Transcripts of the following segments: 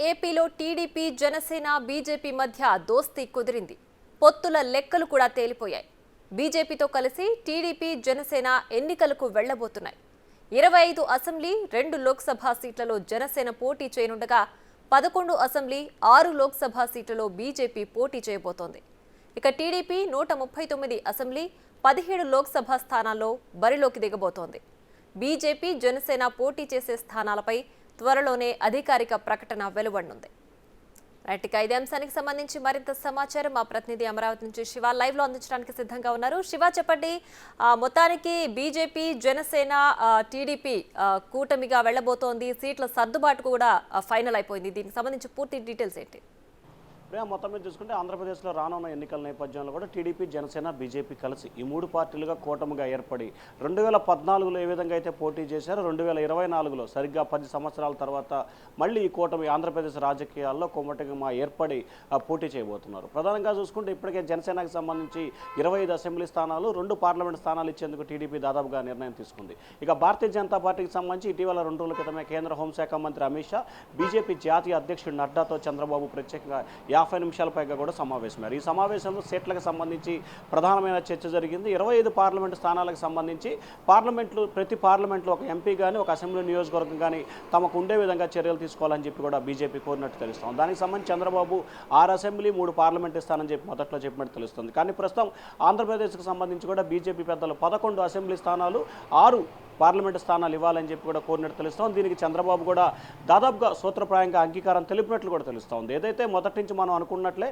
ఏపీలో TDP Janasena BJP మధ్య దోస్తీ కుదిరింది. పొత్తుల లెక్కలు కూడా తేలిపోయాయి. బీజేపీతో కలిసి టీడీపీ జనసేన ఎన్నికలకు వెళ్లబోతున్నాయి. 25 అసెంబ్లీ 2 లోక్సభ సీట్లలో జనసేన పోటీ చేయనుండగా 11 అసెంబ్లీ 6 లోక్సభ సీట్లలో బీజేపీ పోటీ చేయబోతోంది. ఇక టీడీపీ 139 అసెంబ్లీ 17 లోక్సభ స్థానాల్లో బరిలోకి దిగబోతోంది. బీజేపీ జనసేన పోటీ చేసే స్థానాలపై త్వరలోనే అధికారిక ప్రకటన వెలువడనుంది. రైట్, ఇక ఇదే అంశానికి సంబంధించి మరింత సమాచారం మా ప్రతినిధి అమరావతి నుంచి శివ లైవ్ లో అందించడానికి సిద్ధంగా ఉన్నారు. శివ, చెప్పండి, మొత్తానికి బీజేపీ జనసేన టీడీపీ కూటమిగా వెళ్లబోతోంది. సీట్ల సర్దుబాటు కూడా ఫైనల్ అయిపోయింది. దీనికి సంబంధించి పూర్తి డీటెయిల్స్ ఏంటి? మొత్తం మీద చూసుకుంటే ఆంధ్రప్రదేశ్లో రానున్న ఎన్నికల నేపథ్యంలో కూడా టీడీపీ జనసేన బీజేపీ కలిసి ఈ 3 పార్టీలుగా కూటమిగా ఏర్పడి 2014లో ఏ విధంగా అయితే పోటీ చేశారో 2024లో సరిగ్గా 10 సంవత్సరాల తర్వాత మళ్ళీ ఈ కూటమి ఆంధ్రప్రదేశ్ రాజకీయాల్లో కొమ్మటిగా ఏర్పడి పోటీ చేయబోతున్నారు. ప్రధానంగా చూసుకుంటే ఇప్పటికే జనసేనకు సంబంధించి 25 అసెంబ్లీ స్థానాలు 2 పార్లమెంట్ స్థానాలు ఇచ్చేందుకు టీడీపీ దాదాపుగా నిర్ణయం తీసుకుంది. ఇక భారతీయ జనతా పార్టీకి సంబంధించి ఇటీవల 2 రోజుల క్రితమే కేంద్ర హోంశాఖ మంత్రి అమిత్ షా బీజేపీ జాతీయ అధ్యక్షుడు నడ్డాతో చంద్రబాబు ప్రత్యేకంగా 50 నిమిషాల పైగా కూడా సమావేశమయ్యారు. ఈ సమావేశంలో సీట్లకు సంబంధించి ప్రధానమైన చర్చ జరిగింది. 25 పార్లమెంటు స్థానాలకు సంబంధించి ప్రతి పార్లమెంట్లో ఒక ఎంపీ కానీ ఒక అసెంబ్లీ నియోజకవర్గం కానీ తమకు ఉండే విధంగా చర్యలు తీసుకోవాలని చెప్పి కూడా బీజేపీ కోరినట్టు తెలుస్తుంది. దానికి సంబంధించి చంద్రబాబు 6 అసెంబ్లీ 3 పార్లమెంట్ ఇస్తానని చెప్పి మొదట్లో చెప్పినట్టు తెలుస్తుంది. కానీ ప్రస్తుతం ఆంధ్రప్రదేశ్కు సంబంధించి కూడా బీజేపీ పెద్దలు 11 అసెంబ్లీ స్థానాలు 6 పార్లమెంటు స్థానాలు ఇవ్వాలని చెప్పి కూడా కోరినట్టు తెలుస్తోంది. దీనికి చంద్రబాబు కూడా దాదాపుగా సూత్రప్రాయంగా అంగీకారం తెలిపినట్లు కూడా తెలుస్తోంది. ఏదైతే మొదటి నుంచి మనం అనుకున్నట్లే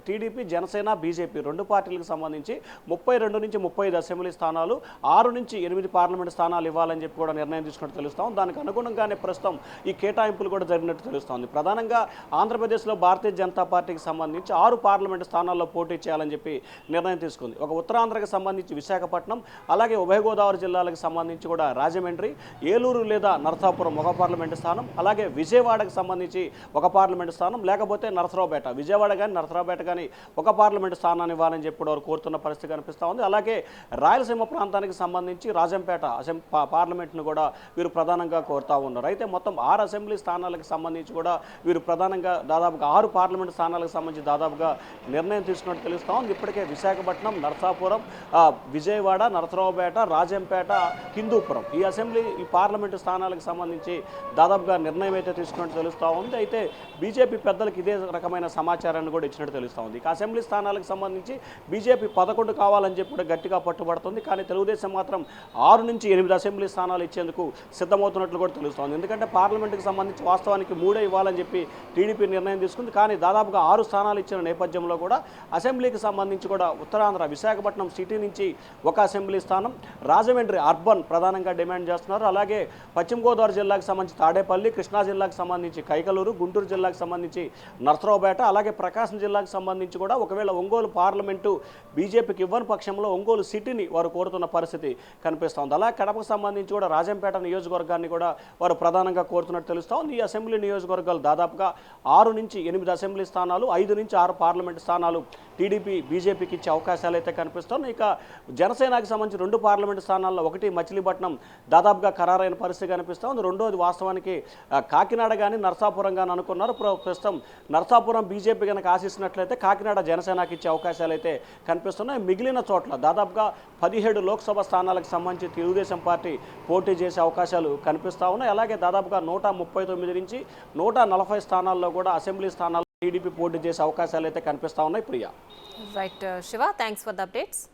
టీడీపీ జనసేన బీజేపీ 2 పార్టీలకు సంబంధించి 32 నుంచి 35 అసెంబ్లీ స్థానాలు 6 నుంచి 8 పార్లమెంటు స్థానాలు ఇవ్వాలని చెప్పి కూడా నిర్ణయం తీసుకున్నట్టు తెలుస్తాం. దానికి అనుగుణంగానే ప్రస్తుతం ఈ కేటాయింపులు కూడా జరిగినట్టు తెలుస్తోంది. ప్రధానంగా ఆంధ్రప్రదేశ్లో భారతీయ జనతా పార్టీకి సంబంధించి 6 పార్లమెంటు స్థానాల్లో పోటీ చేయాలని చెప్పి నిర్ణయం తీసుకుంది. ఒక ఉత్తరాంధ్రకు సంబంధించి విశాఖపట్నం, అలాగే ఉభయ గోదావరి జిల్లాలకు సంబంధించి కూడా రాజమండ్రి, ఏలూరు లేదా నరసాపురం ఒక పార్లమెంటు స్థానం, అలాగే విజయవాడకు సంబంధించి ఒక పార్లమెంటు స్థానం, లేకపోతే నరసరావుపేట, విజయవాడ కానీ నరసరావుపేట కానీ ఒక పార్లమెంటు స్థానాన్ని ఇవ్వాలని చెప్పి వారు కోరుతున్న పరిస్థితి కనిపిస్తూ ఉంది. అలాగే రాయలసీమ ప్రాంతానికి సంబంధించి రాజంపేట పార్లమెంట్ను కూడా వీరు ప్రధానంగా కోరుతూ ఉన్నారు. అయితే మొత్తం 6 అసెంబ్లీ స్థానాలకు సంబంధించి కూడా వీరు ప్రధానంగా దాదాపుగా 6 పార్లమెంటు స్థానాలకు సంబంధించి దాదాపుగా నిర్ణయం తీసుకున్నట్టు తెలుస్తూ ఉంది. ఇప్పటికే విశాఖపట్నం, నరసాపురం, విజయవాడ, నరసరావుపేట, రాజంపేట, హిందూపురం ఈ పార్లమెంటు స్థానాలకు సంబంధించి దాదాపుగా నిర్ణయం అయితే తీసుకున్నట్టు తెలుస్తూ ఉంది. అయితే బీజేపీ పెద్దలకు ఇదే రకమైన సమాచారాన్ని కూడా ఇచ్చినట్టు తెలుస్తూ ఉంది. ఇక అసెంబ్లీ స్థానాలకు సంబంధించి బీజేపీ 11 కావాలని చెప్పి కూడా గట్టిగా పట్టుబడుతుంది. కానీ తెలుగుదేశం మాత్రం 6 నుంచి 8 అసెంబ్లీ స్థానాలు ఇచ్చేందుకు సిద్ధమవుతున్నట్లు కూడా తెలుస్తోంది. ఎందుకంటే పార్లమెంటుకు సంబంధించి వాస్తవానికి 3 ఇవ్వాలని చెప్పి టీడీపీ నిర్ణయం తీసుకుంది. కానీ దాదాపుగా 6 స్థానాలు ఇచ్చిన నేపథ్యంలో కూడా అసెంబ్లీకి సంబంధించి కూడా ఉత్తరాంధ్ర విశాఖపట్నం సిటీ నుంచి ఒక అసెంబ్లీ స్థానం, రాజమండ్రి అర్బన్ ప్రధానంగా డిమాండ్ చేస్తున్నారు. అలాగే పశ్చిమ గోదావరి జిల్లాకు సంబంధించి తాడేపల్లి, కృష్ణా జిల్లాకు సంబంధించి కైకలూరు, గుంటూరు జిల్లాకు సంబంధించి నరసరావుపేట, అలాగే ప్రకాశం జిల్లాకు సంబంధించి కూడా ఒకవేళ ఒంగోలు పార్లమెంటు బీజేపీకి ఇవ్వని పక్షంలో ఒంగోలు సిటీని వారు కోరుతున్న పరిస్థితి కనిపిస్తోంది. అలాగే కడపకు సంబంధించి కూడా రాజంపేట నియోజకవర్గాన్ని కూడా వారు ప్రధానంగా కోరుతున్నట్టు తెలుస్తోంది. ఈ అసెంబ్లీ నియోజకవర్గాలు దాదాపుగా 6 నుంచి 8 అసెంబ్లీ స్థానాలు, 5 నుంచి 6 పార్లమెంటు స్థానాలు టీడీపీ బీజేపీకి ఇచ్చే అవకాశాలు అయితే కనిపిస్తున్నాయి. ఇక జనసేనకు సంబంధించి 2 పార్లమెంటు స్థానాల్లో ఒకటి మచిలీపట్నం దాదాపుగా ఖరారైన పరిస్థితి కనిపిస్తుంది. రెండోది వాస్తవానికి కాకినాడ కానీ నరసాపురం కానీ అనుకున్నారు. ప్రస్తుతం నరసాపురం బీజేపీ కనుక ఆశిస్తున్నట్లయితే కాకినాడ జనసేనకి ఇచ్చే అవకాశాలు అయితే కనిపిస్తున్నాయి. మిగిలిన చోట్ల దాదాపుగా 17 లోక్సభ స్థానాలకు సంబంధించి తెలుగుదేశం పార్టీ పోటీ చేసే అవకాశాలు కనిపిస్తూ ఉన్నాయి. అలాగే దాదాపుగా 139 నుంచి 140 స్థానాల్లో కూడా అసెంబ్లీ స్థానాల్లో టీడీపీ పోటీ చేసే అవకాశాలు అయితే కనిపిస్తూ ఉన్నాయి. Priya. Right Shiva, thanks for the updates.